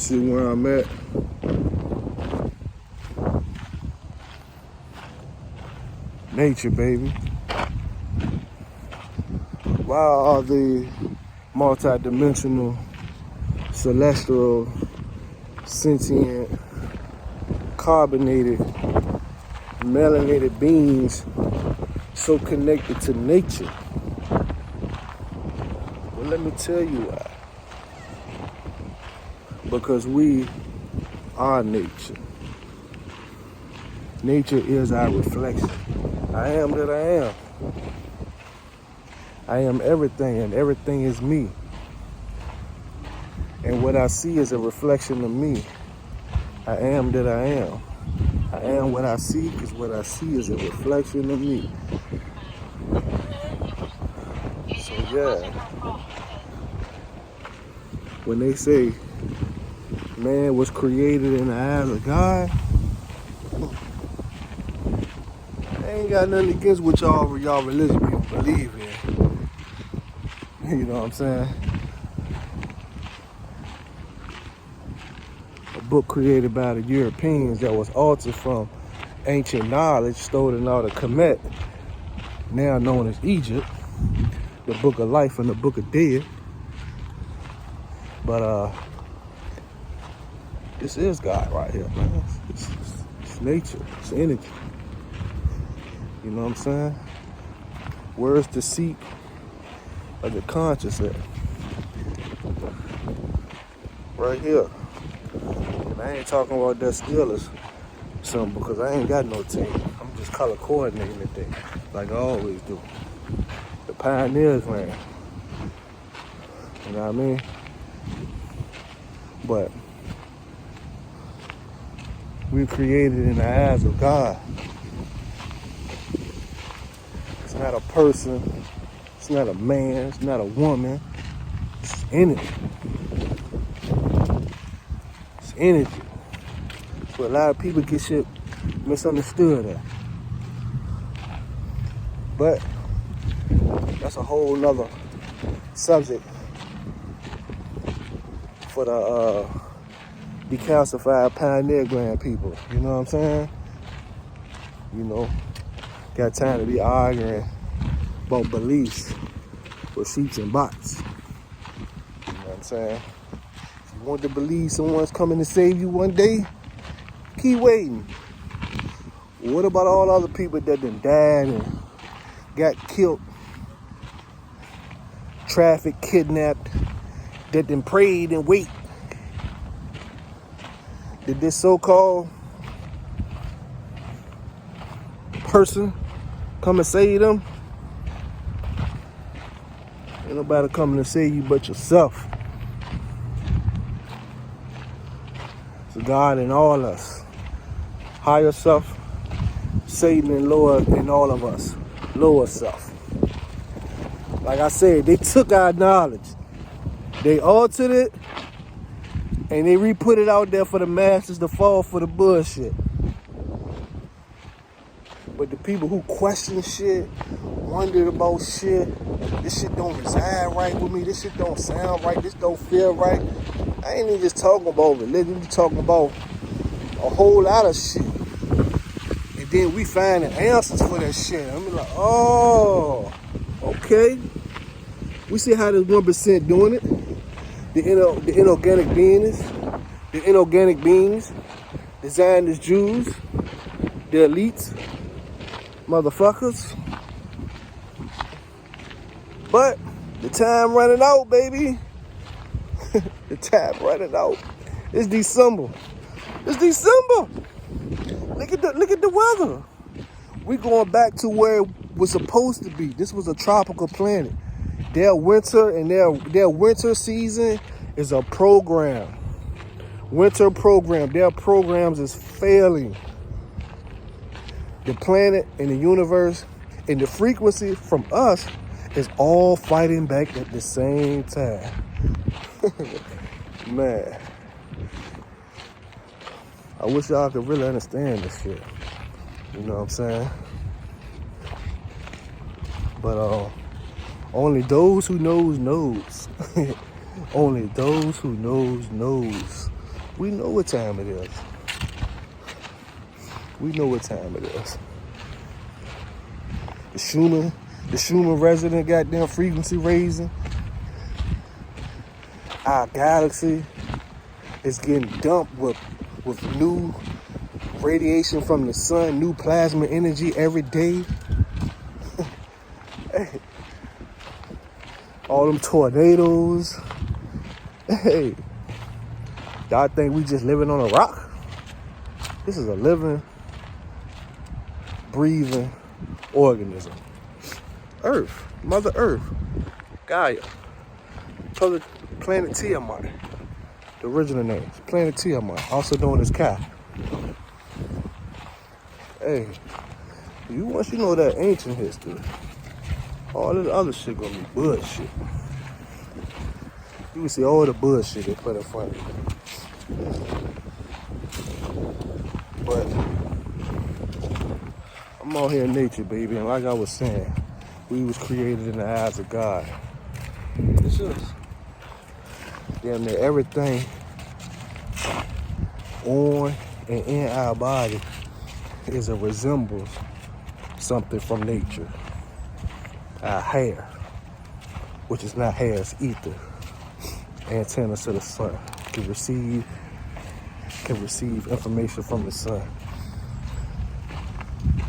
See where I'm at? Nature, baby. Why are the multidimensional, celestial, sentient, carbonated, melanated beings so connected to nature? Well, let me tell you why. Because we are nature. Nature is our reflection. I am that I am. I am everything, and everything is me. And what I see is a reflection of me. I am that I am. I am what I see, because what I see is a reflection of me. So yeah, when they say man was created in the eyes of God, I ain't got nothing against what y'all religious people believe in. You know what I'm saying? A book created by the Europeans that was altered from ancient knowledge stolen out of Kemet, now known as Egypt, the Book of Life and the Book of Dead. But this is God right here, man. It's nature, it's energy. You know what I'm saying? Where's the seat of the consciousness? Right here. And I ain't talking about that Steelers something, because I ain't got no team. I'm just color coordinating the thing, like I always do. The Pioneers land. You know what I mean? But we created in the eyes of God. It's not a person, it's not a man, it's not a woman, it's energy. It's energy. So a lot of people get shit misunderstood at. But that's a whole nother subject for the decalcified Pioneer Grand people. You know what I'm saying? You know, got time to be arguing about beliefs with sheeps and bots. You know what I'm saying? If you want to believe someone's coming to save you one day, keep waiting. What about all other people that done died and got killed, trafficked, kidnapped, that done prayed and wait? Did this so-called person come and save them? Ain't nobody coming to save you but yourself. So God in all us, higher self, Satan and lower in all of us, lower self. Like I said, they took our knowledge, they altered it, and they re-put it out there for the masses to fall for the bullshit. But the people who question shit, wondered about shit, this shit don't reside right with me, this shit don't sound right, this don't feel right. I ain't even just talking about religion, I'm talking about a whole lot of shit. And then we find the answers for that shit. I'm like, oh, okay. We see how this 1% doing it. The inorganic beings, the Zionist Jews, the elites, motherfuckers. But the time running out, baby. The time running out. It's December. It's December. Look at the weather. We going back to where it was supposed to be. This was a tropical planet. Their winter and their winter season is a program. Winter program. Their programs is failing. The planet and the universe and the frequency from us is all fighting back at the same time. Man. I wish y'all could really understand this shit. You know what I'm saying? But only those who knows. Only those who knows. We know what time it is. We know what time it is. The Schumann resident goddamn frequency raising. Our galaxy is getting dumped with new radiation from the sun, new plasma energy every day. Hey. All them tornadoes. Hey. Y'all think we just living on a rock? This is a living, breathing organism. Earth, Mother Earth, Gaia, Planet Tiamat, the original name, Planet Tiamat, also known as Kai. Hey, once you know that ancient history, all of the other shit gonna be bullshit. You can see all the bullshit they put in front of you. But I'm out here in nature, baby, and like I was saying, we was created in the eyes of God. It's just damn near everything on and in our body is a resembles something from nature. Our hair, which is not hair, it's ether. Antennas to the sun can receive information from the sun.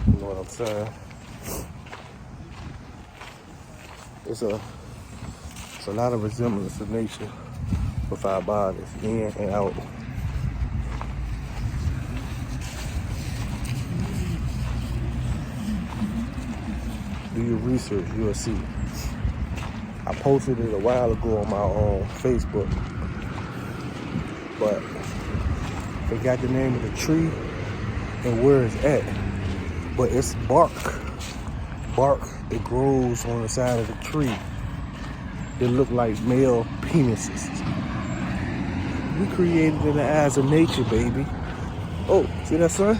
You know what I'm saying? It's a lot of resemblance to nature with our bodies, in and out. Do your research, you'll see. I posted it a while ago on my own Facebook, but forgot the name of the tree and where it's at. But it's bark. Bark that grows on the side of the tree that look like male penises. We created in the eyes of nature, baby. Oh, see that, son?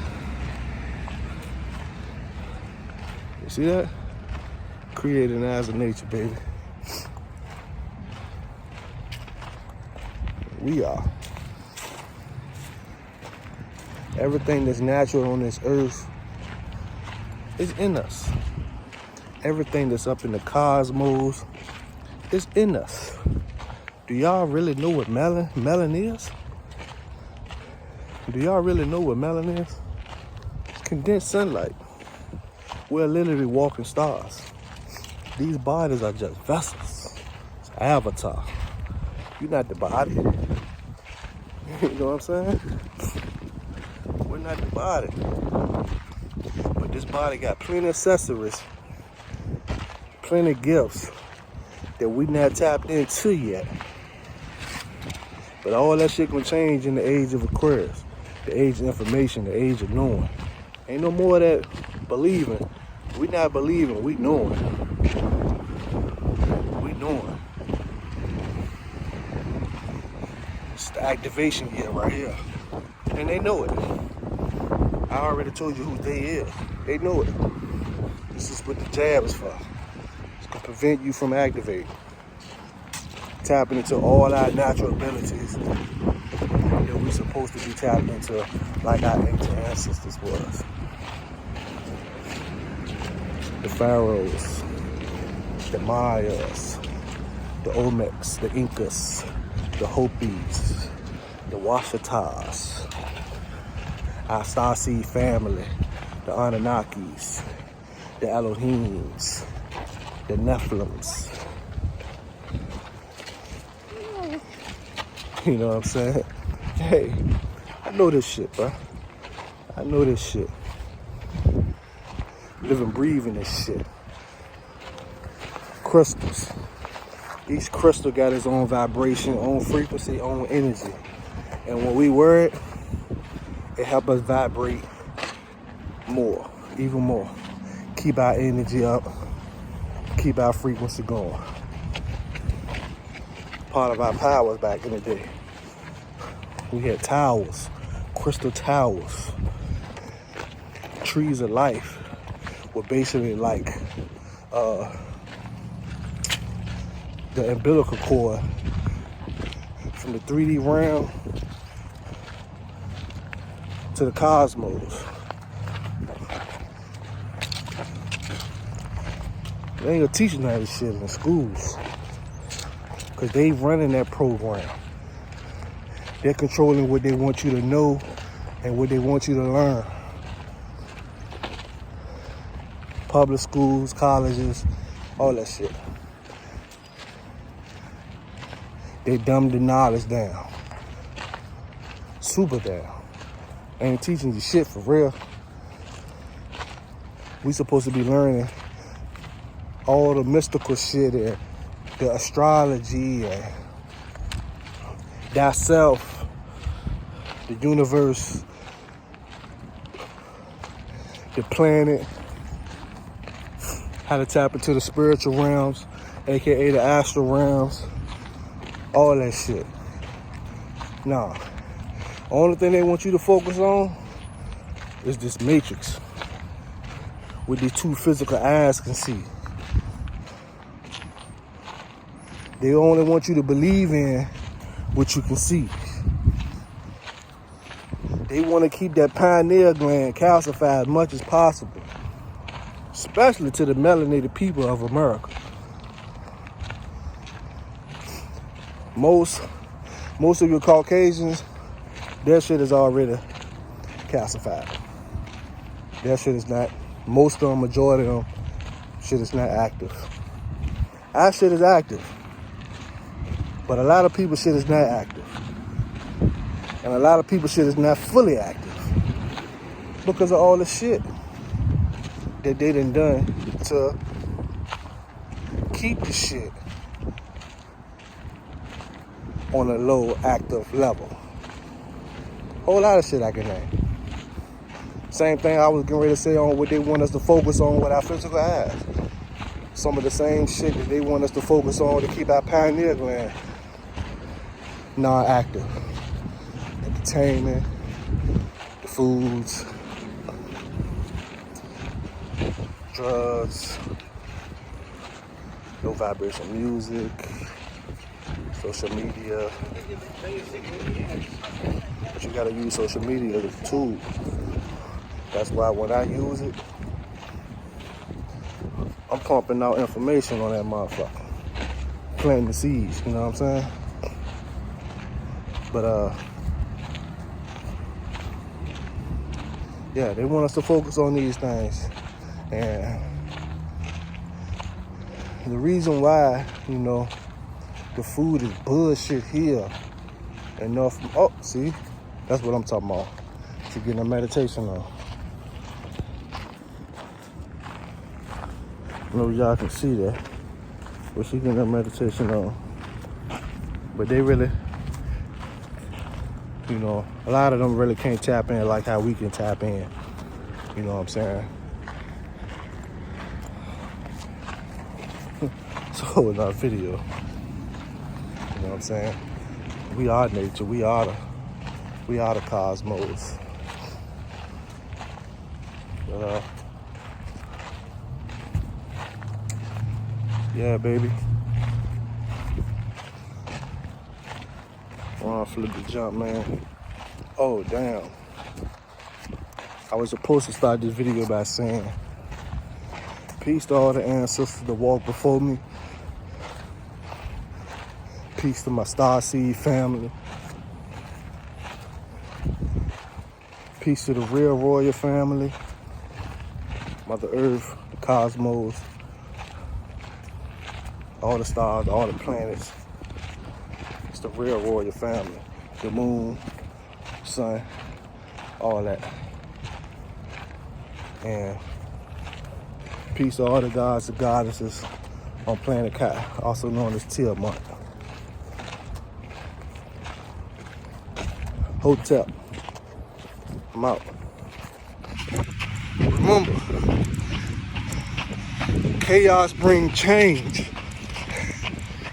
You see that? Created in the eyes of nature, baby. We are. Everything that's natural on this earth is in us. Everything that's up in the cosmos is in us. Do y'all really know what melanin is? Do y'all really know what melanin is? It's condensed sunlight. We're literally walking stars. These bodies are just vessels. It's avatar. You're not the body. You know what I'm saying? We're not the body. But this body got plenty of accessories, plenty of gifts that we not tapped into yet. But all that shit gonna change in the age of Aquarius, the age of information, the age of knowing. Ain't no more of that believing. We not believing, we knowing. We knowing. It's the activation year right here. And they know it. I already told you who they is. They know it. This is what the jab is for. It's gonna prevent you from activating. Tapping into all our natural abilities that we're supposed to be tapped into like our ancient ancestors was. The pharaohs, the Mayas, the Olmecs, the Incas, the Hopis, the Washatas, our Starseed family, the Anunnakis, the Elohims, the Nephilims. You know what I'm saying? Hey, I know this shit, bro. I know this shit. Live and breathe in this shit. Crystals. Each crystal got its own vibration, own frequency, own energy. And when we wear it, it helps us vibrate more, even more. Keep our energy up, keep our frequency going. Part of our powers back in the day. We had towers, crystal towers. Trees of life were basically like the umbilical cord from the 3D realm to the cosmos. They ain't gonna teach none of this shit in schools. Because they running that program. They're controlling what they want you to know and what they want you to learn. Public schools, colleges, all that shit. They dumb the knowledge down. Super down. Ain't teaching you shit for real. We supposed to be learning all the mystical shit and the astrology and thyself, the universe, the planet, how to tap into the spiritual realms, aka the astral realms, all that shit. Nah. Only thing they want you to focus on is this matrix with these two physical eyes can see. They only want you to believe in what you can see. They want to keep that pineal gland calcified as much as possible, especially to the melanated people of America. Most of your Caucasians, their shit is already calcified. Their shit is not, most of them, majority of them, shit is not active. Our shit is active. But a lot of people shit is not active. And a lot of people shit is not fully active. Because of all the shit that they done to keep the shit on a low active level. Whole lot of shit I can name. Same thing I was getting ready to say on what they want us to focus on with our physical eyes. Some of the same shit that they want us to focus on to keep our pineal gland non-active. Entertainment, the foods, drugs, low vibration music, social media. But you gotta use social media as a tool. That's why when I use it, I'm pumping out information on that motherfucker. Planting the seeds, you know what I'm saying? But yeah, they want us to focus on these things. And the reason why, you know, the food is bullshit here and North, oh, see, that's what I'm talking about. To get a meditation on. I know y'all can see that. But she getting a meditation on. But they really, you know, a lot of them really can't tap in like how we can tap in. You know what I'm saying? So in our video, you know what I'm saying? We are nature. We are the cosmos. But yeah, baby. Oh, I flipped the jump, man. Oh, damn. I was supposed to start this video by saying, peace to all the ancestors that walked before me. Peace to my Starseed family. Peace to the real royal family. Mother Earth, the cosmos, all the stars, all the planets. It's the real royal family. The moon, sun, all that. And peace to all the gods and goddesses on planet Kai, also known as Tiamat. Hotel. I'm out. Remember, chaos brings change,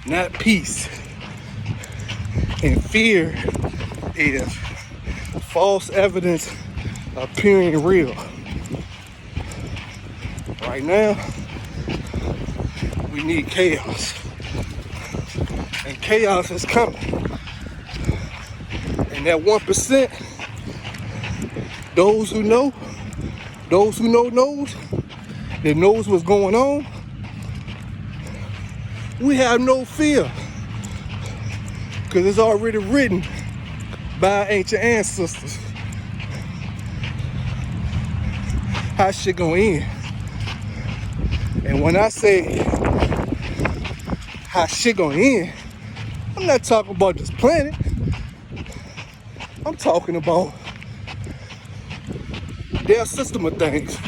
not peace. And fear is false evidence appearing real. Right now, we need chaos. And chaos is coming. And that 1% Those who know knows, that knows what's going on. We have no fear, because it's already written by our ancient ancestors how shit gonna end. And when I say how shit gonna end, I'm not talking about this planet. I'm talking about their system of things,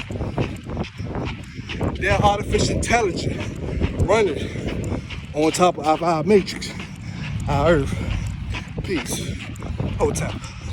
their artificial intelligence running on top of our matrix, our earth. Peace. Hotel.